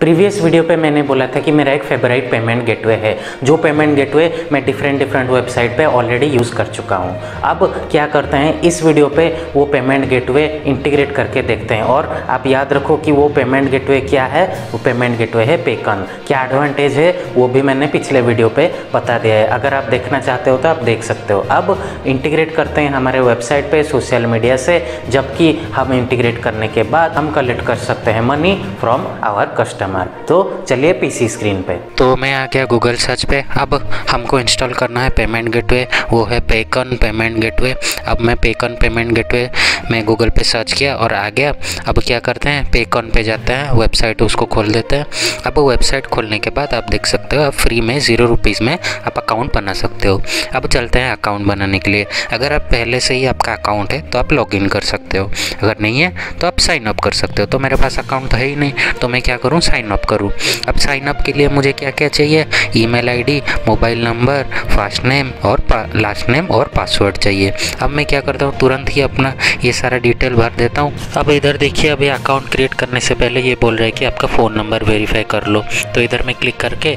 Previous video पे मैंने बोला था कि मेरा एक फेवरेट पेमेंट गेटवे है, जो पेमेंट गेटवे मैं डिफरेंट वेबसाइट पे ऑलरेडी यूज़ कर चुका हूँ। अब क्या करते हैं, इस वीडियो पे वो पेमेंट गेटवे इंटीग्रेट करके देखते हैं। और आप याद रखो कि वो पेमेंट गेटवे क्या है, वो पेमेंट गेटवे है पेकन। क्या एडवांटेज है वो भी मैंने पिछले वीडियो पे बता दिया है, अगर आप देखना चाहते हो तो आप देख सकते हो। अब इंटीग्रेट करते हैं हमारे वेबसाइट पे सोशल मीडिया से, जबकि हम इंटीग्रेट करने के बाद हम कलेक्ट कर सकते हैं मनी फ्रॉम आवर कस्टमर। तो चलिए पीसी स्क्रीन पे, तो मैं आ गया गूगल सर्च पे। अब हमको इंस्टॉल करना है पेमेंट गेटवे, वो है पेकन पेमेंट गेटवे। अब मैं पेकन पेमेंट गेटवे मैं गूगल पे सर्च किया और आ गया। अब क्या करते हैं, पेकन पे जाते हैं, वेबसाइट उसको खोल देते हैं। अब वेबसाइट खोलने के बाद आप देख सकते हो, आप फ्री में 0 रुपीज़ में आप अकाउंट बना सकते हो। अब चलते हैं अकाउंट बनाने के लिए। अगर आप पहले से ही आपका अकाउंट है तो आप लॉगिन कर सकते हो, अगर नहीं है तो आप साइन अप कर सकते हो। तो मेरे पास अकाउंट है ही नहीं, तो मैं क्या करूँ, साइन अप करूँ। अब साइन अप के लिए मुझे क्या क्या चाहिए, email ID, mobile number, first name और लास्ट नेम और पासवर्ड चाहिए। अब मैं क्या करता हूँ, तुरंत ही अपना ये सारा डिटेल भर देता हूँ। अब इधर देखिए, अभी अकाउंट क्रिएट करने से पहले ये बोल रहा है कि आपका फ़ोन नंबर वेरीफाई कर लो। तो इधर मैं क्लिक करके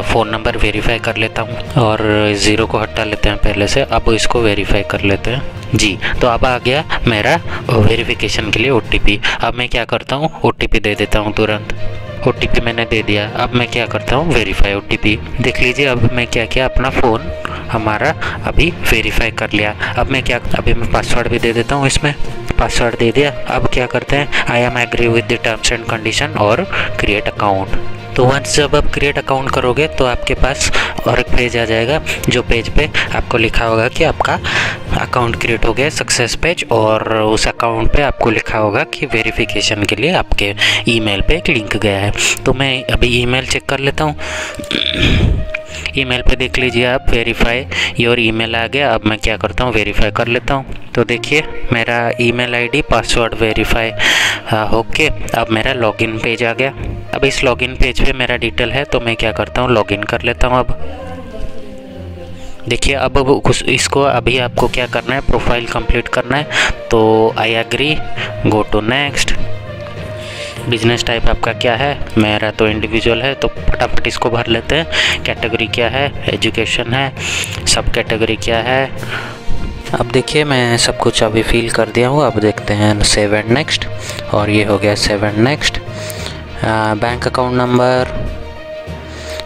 फ़ोन नंबर वेरीफाई कर लेता हूँ और 0 को हटा लेते हैं पहले से। अब इसको वेरीफाई कर लेते हैं जी। तो अब आ गया मेरा वेरिफिकेशन के लिए OTP। अब मैं क्या करता हूँ, OTP दे देता हूँ तुरंत। OTP मैंने दे दिया। अब मैं क्या करता हूँ, वेरीफाई OTP। देख लीजिए, अब मैं क्या किया, अपना फ़ोन हमारा अभी वेरीफाई कर लिया। अब मैं अभी मैं पासवर्ड भी दे देता हूँ, इसमें पासवर्ड दे दिया। अब क्या करते हैं, I am agree with the terms and condition और क्रिएट अकाउंट। तो वंस जब आप क्रिएट अकाउंट करोगे तो आपके पास और एक पेज आ जाएगा, जो पेज पे आपको लिखा होगा कि आपका अकाउंट क्रिएट हो गया, सक्सेस पेज। और उस अकाउंट पे आपको लिखा होगा कि वेरिफिकेशन के लिए आपके ईमेल पे एक लिंक गया है। तो मैं अभी ईमेल चेक कर लेता हूँ। ईमेल पे देख लीजिए आप, वेरीफाई योर ईमेल आ गया। अब मैं क्या करता हूँ, वेरीफाई कर लेता हूँ। तो देखिए मेरा ईमेल आईडी, पासवर्ड वेरीफाई होके अब मेरा लॉगिन पेज आ गया। अब इस लॉगिन पेज पे मेरा डिटेल है, तो मैं क्या करता हूँ, लॉगिन कर लेता हूँ। अब देखिए, अब इसको अभी आपको क्या करना है, प्रोफाइल कंप्लीट करना है। तो I agree, go to next. Business type आपका क्या है, मेरा तो इंडिविजुअल है, तो फटाफट इसको भर लेते हैं। कैटेगरी क्या है, एजुकेशन है। सब कैटेगरी क्या है। अब देखिए मैं सब कुछ अभी फिल कर दिया हूँ। अब देखते हैं सेव एंड नेक्स्ट, और ये हो गया save and next. Bank account number,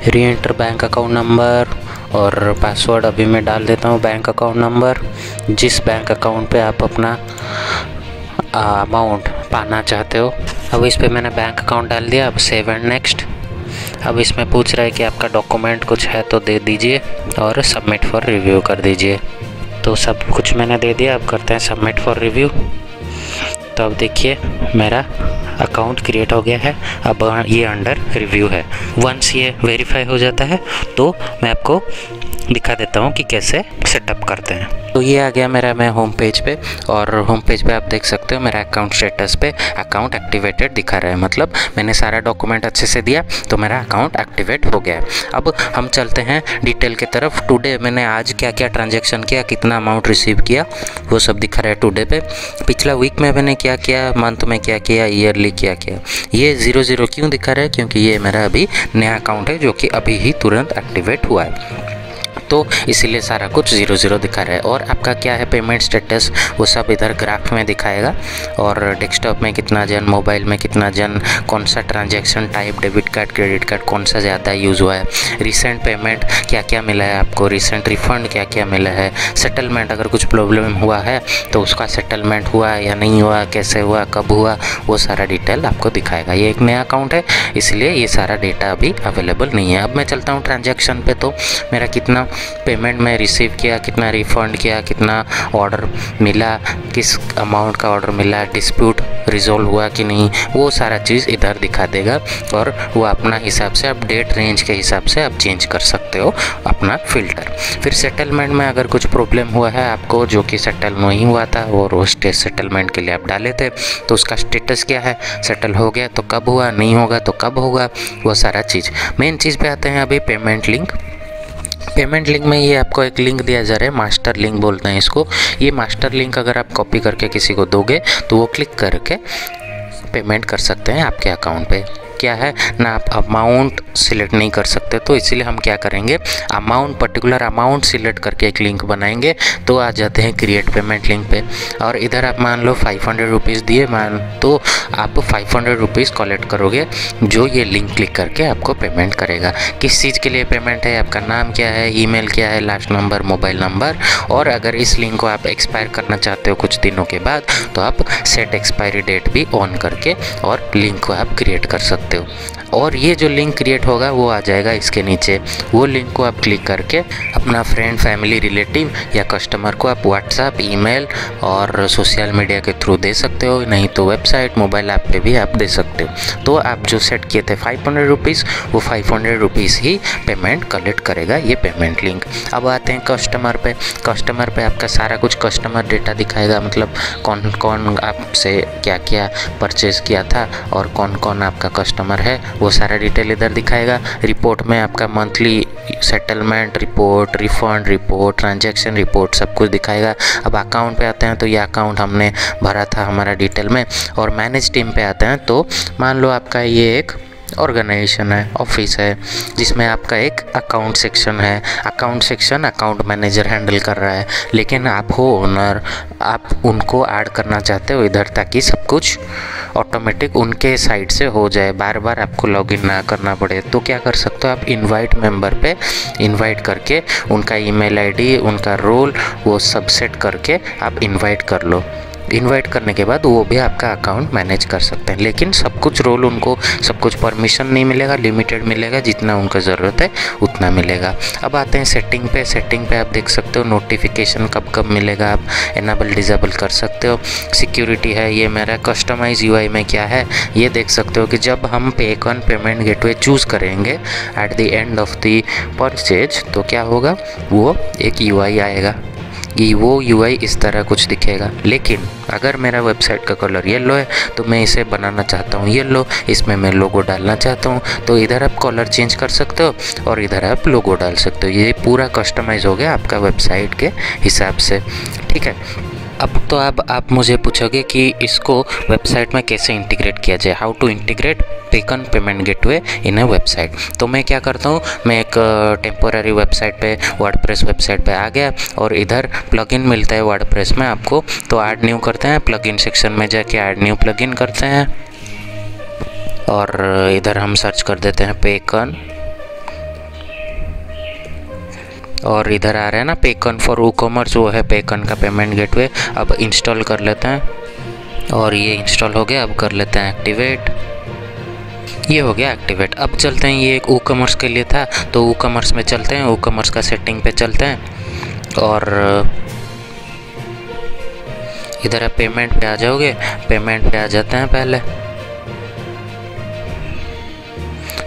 री एंटर बैंक अकाउंट नंबर और पासवर्ड अभी मैं डाल देता हूँ। बैंक अकाउंट नंबर, जिस बैंक अकाउंट पे आप अपना अमाउंट पाना चाहते हो। अब इस पे मैंने बैंक अकाउंट डाल दिया। अब सेव एंड नेक्स्ट। अब इसमें पूछ रहा है कि आपका डॉक्यूमेंट कुछ है तो दे दीजिए और सबमिट फॉर रिव्यू कर दीजिए। तो सब कुछ मैंने दे दिया। अब करते हैं सबमिट फॉर रिव्यू। तो अब देखिए मेरा अकाउंट क्रिएट हो गया है। अब ये अंडर रिव्यू है। वंस ये वेरीफाई हो जाता है तो मैं आपको दिखा देता हूँ कि कैसे सेटअप करते हैं। तो ये आ गया मेरा मैं होम पेज पे, और होम पेज पे आप देख सकते हो मेरा अकाउंट स्टेटस पे अकाउंट एक्टिवेटेड दिखा रहा है। मतलब मैंने सारा डॉक्यूमेंट अच्छे से दिया तो मेरा अकाउंट एक्टिवेट हो गया। अब हम चलते हैं डिटेल की तरफ। टुडे मैंने आज क्या क्या ट्रांजेक्शन किया, कितना अमाउंट रिसीव किया, वो सब दिखा रहा है टुडे पे। पिछला वीक में मैंने क्या किया, मंथ में क्या किया, ईयरली क्या किया। ये 0 क्यों दिखा रहा है, क्योंकि ये मेरा अभी नया अकाउंट है जो कि अभी ही तुरंत एक्टिवेट हुआ है, तो इसीलिए सारा कुछ 0 दिखा रहा है। और आपका क्या है पेमेंट स्टेटस, वो सब इधर ग्राफ में दिखाएगा। और डेस्कटॉप में कितना जन, मोबाइल में कितना जन, कौन सा transaction type, debit card, credit card कौन सा ज़्यादा यूज़ हुआ है, रिसेंट पेमेंट क्या क्या मिला है आपको, रिसेंट रिफ़ंड क्या क्या मिला है, सेटलमेंट अगर कुछ प्रॉब्लम हुआ है तो उसका सेटलमेंट हुआ या नहीं हुआ, कैसे हुआ, कब हुआ, वो सारा डिटेल आपको दिखाएगा। ये एक नया अकाउंट है इसलिए ये सारा डेटा अभी अवेलेबल नहीं है। अब मैं चलता हूँ ट्रांजैक्शन पे। तो मेरा कितना पेमेंट में रिसीव किया, कितना रिफ़ंड किया, कितना ऑर्डर मिला, किस अमाउंट का ऑर्डर मिला, डिस्प्यूट रिजॉल्व हुआ कि नहीं, वो सारा चीज़ इधर दिखा देगा। और वो अपना हिसाब से आप डेट रेंज के हिसाब से आप चेंज कर सकते हो अपना फ़िल्टर। फिर सेटलमेंट में अगर कुछ प्रॉब्लम हुआ है आपको जो कि सेटल नहीं हुआ था, और वो सेटलमेंट के लिए आप डाले थे, तो उसका स्टेटस क्या है, सेटल हो गया तो कब हुआ, नहीं होगा तो कब होगा, वो सारा चीज़। मेन चीज़ पे आते हैं अभी पेमेंट लिंक। पेमेंट लिंक में ये आपको एक लिंक दिया जा रहा है, मास्टर लिंक बोलते हैं इसको। ये मास्टर लिंक अगर आप कॉपी करके किसी को दोगे तो वो क्लिक करके पेमेंट कर सकते हैं आपके अकाउंट पे। क्या है ना, आप अमाउंट सिलेक्ट नहीं कर सकते, तो इसलिए हम क्या करेंगे, अमाउंट, पर्टिकुलर अमाउंट सिलेक्ट करके एक लिंक बनाएंगे। तो आ जाते हैं क्रिएट पेमेंट लिंक पे, और इधर आप मान लो 500 रुपीज़ दिए, तो आप 500 रुपीज़ कलेक्ट करोगे, जो ये लिंक क्लिक करके आपको पेमेंट करेगा। किस चीज़ के लिए पेमेंट है, आपका नाम क्या है, ईमेल क्या है, लास्ट नंबर, मोबाइल नंबर, और अगर इस लिंक को आप एक्सपायर करना चाहते हो कुछ दिनों के बाद, तो आप सेट एक्सपायरी डेट भी ऑन करके और लिंक को आप क्रिएट कर सकते हो। और ये जो लिंक क्रिएट होगा वो आ जाएगा इसके नीचे, वो लिंक को आप क्लिक करके अपना फ्रेंड, फैमिली, रिलेटिव या कस्टमर को आप व्हाट्सएप, ईमेल और सोशल मीडिया के थ्रू दे सकते हो, नहीं तो वेबसाइट, मोबाइल ऐप पे भी आप दे सकते हो। तो आप जो सेट किए थे 500 रुपीज़, वो 500 रुपीज़ ही पेमेंट कलेक्ट करेगा ये पेमेंट लिंक। अब आते हैं कस्टमर पे। कस्टमर पे आपका सारा कुछ कस्टमर डेटा दिखाएगा, मतलब कौन कौन आपसे क्या क्या परचेज़ किया था और कौन कौन आपका कस्टमर है, वो सारा डिटेल इधर दिखाएगा। रिपोर्ट में आपका monthly settlement report, refund report, transaction report सब कुछ दिखाएगा। अब अकाउंट पे आते हैं तो ये अकाउंट हमने भरा था हमारा डिटेल में। और मैनेज टीम पे आते हैं तो मान लो आपका ये एक ऑर्गेनाइजेशन है, ऑफिस है, जिसमें आपका एक अकाउंट सेक्शन है। Account section account manager handle कर रहा है, लेकिन आप हो ओनर, आप उनको ऐड करना चाहते हो इधर, ताकि सब कुछ ऑटोमेटिक उनके साइड से हो जाए, बार बार आपको लॉगिन ना करना पड़े। तो क्या कर सकते हो आप, इनवाइट मेंबर पे इनवाइट करके उनका ईमेल आईडी, उनका रोल, वो सब सेट करके आप इनवाइट कर लो। इनवाइट करने के बाद वो भी आपका अकाउंट मैनेज कर सकते हैं, लेकिन सब कुछ रोल उनको, सब कुछ परमिशन नहीं मिलेगा, लिमिटेड मिलेगा, जितना उनको ज़रूरत है उतना मिलेगा। अब आते हैं सेटिंग पे। सेटिंग पे आप देख सकते हो नोटिफिकेशन कब कब मिलेगा, आप इनेबल डिसेबल कर सकते हो। सिक्योरिटी है, ये मेरा कस्टमाइज यूआई में क्या है ये देख सकते हो कि जब हम पेकन पेमेंट गेटवे चूज़ करेंगे at the end of the purchase, तो क्या होगा, वो एक यूआई आएगा, कि वो यूआई इस तरह कुछ दिखेगा। लेकिन अगर मेरा वेबसाइट का कलर येलो है तो मैं इसे बनाना चाहता हूँ येलो, इसमें मैं लोगो डालना चाहता हूँ, तो इधर आप कलर चेंज कर सकते हो और इधर आप लोगो डाल सकते हो। ये पूरा कस्टमाइज हो गया आपका वेबसाइट के हिसाब से, ठीक है। अब तो अब आप मुझे पूछोगे कि इसको वेबसाइट में कैसे इंटीग्रेट किया जाए, how to integrate PayKun payment gateway in a website. तो मैं क्या करता हूँ, मैं एक टेम्पोररी वेबसाइट पे, वर्डप्रेस वेबसाइट पे आ गया और इधर प्लगइन मिलता है वर्डप्रेस में आपको, तो ऐड न्यू करते हैं, प्लगइन सेक्शन में जाके ऐड न्यू प्लगइन करते हैं और इधर हम सर्च कर देते हैं पेकन, और इधर आ रहा है ना पेकन फॉर वूकॉमर्स, वो है पेकन का पेमेंट गेटवे। अब इंस्टॉल कर लेते हैं और ये इंस्टॉल हो गया। अब कर लेते हैं एक्टिवेट, ये हो गया एक्टिवेट। अब चलते हैं, ये एक वूकॉमर्स के लिए था तो वूकॉमर्स में चलते हैं, वूकॉमर्स का सेटिंग पे चलते हैं और इधर आप पेमेंट पे आ जाओगे, पेमेंट पे आ जाते हैं पहले।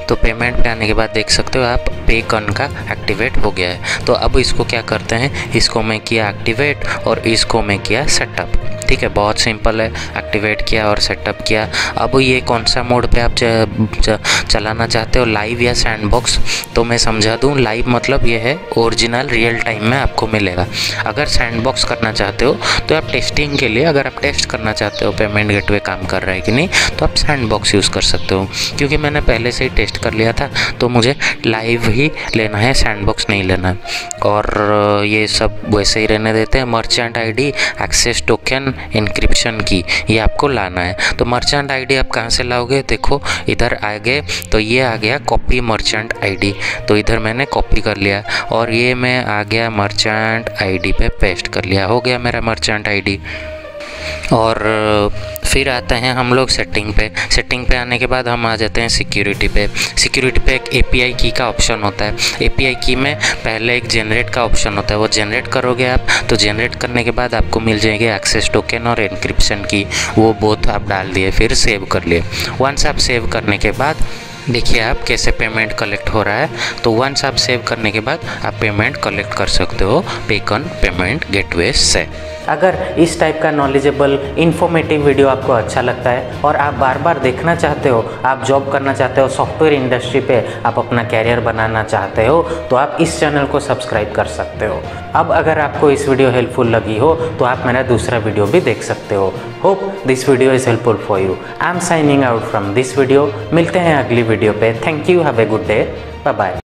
तो पेमेंट पे आने के बाद देख सकते हो आप पेकन का एक्टिवेट हो गया है। तो अब इसको क्या करते हैं, इसको मैं किया एक्टिवेट और इसको मैं किया सेटअप, ठीक है, बहुत सिंपल है। एक्टिवेट किया और सेटअप किया। अब ये कौन सा मोड पे आप चलाना चाहते हो, लाइव या सैंडबॉक्स? तो मैं समझा दूं, लाइव मतलब ये है ओरिजिनल रियल टाइम में आपको मिलेगा। अगर सैंडबॉक्स करना चाहते हो तो आप टेस्टिंग के लिए, अगर आप टेस्ट करना चाहते हो पेमेंट गेटवे काम कर रहा है कि नहीं, तो आप सैंडबॉक्स यूज़ कर सकते हो। क्योंकि मैंने पहले से ही टेस्ट कर लिया था तो मुझे लाइव ही लेना है, सैंडबॉक्स नहीं लेना। और ये सब वैसे ही रहने देते हैं। Merchant ID, access token, encryption key, ये आपको लाना है। तो मर्चेंट आईडी आप कहाँ से लाओगे, देखो इधर आ गए तो ये आ गया कॉपी मर्चेंट आईडी, तो इधर मैंने कॉपी कर लिया और ये मैं आ गया मर्चेंट आईडी पे पेस्ट कर लिया, हो गया मेरा मर्चेंट आईडी। और फिर आते हैं हम लोग सेटिंग पे। सेटिंग पे आने के बाद हम आ जाते हैं सिक्योरिटी पे। सिक्योरिटी पे एक API की का ऑप्शन होता है। API की में पहले एक जनरेट का ऑप्शन होता है, वो जनरेट करोगे आप, तो जनरेट करने के बाद आपको मिल जाएगी एक्सेस टोकन और इंक्रिप्शन की, वो बोथ आप डाल दिए, फिर सेव कर लिए। वंस आप सेव करने के बाद देखिए आप कैसे पेमेंट कलेक्ट हो रहा है। तो वंस आप सेव करने के बाद आप पेमेंट कलेक्ट कर सकते हो पेकन पेमेंट गेटवे से। अगर इस टाइप का नॉलेजेबल इन्फॉर्मेटिव वीडियो आपको अच्छा लगता है और आप बार बार देखना चाहते हो, आप जॉब करना चाहते हो, सॉफ्टवेयर इंडस्ट्री पे आप अपना कैरियर बनाना चाहते हो, तो आप इस चैनल को सब्सक्राइब कर सकते हो। अब अगर आपको इस वीडियो हेल्पफुल लगी हो तो आप मेरा दूसरा वीडियो भी देख सकते हो। Hope this video is helpful for you. I am signing out from this video. मिलते हैं अगली वीडियो पे। Thank you, have a good day, bye bye.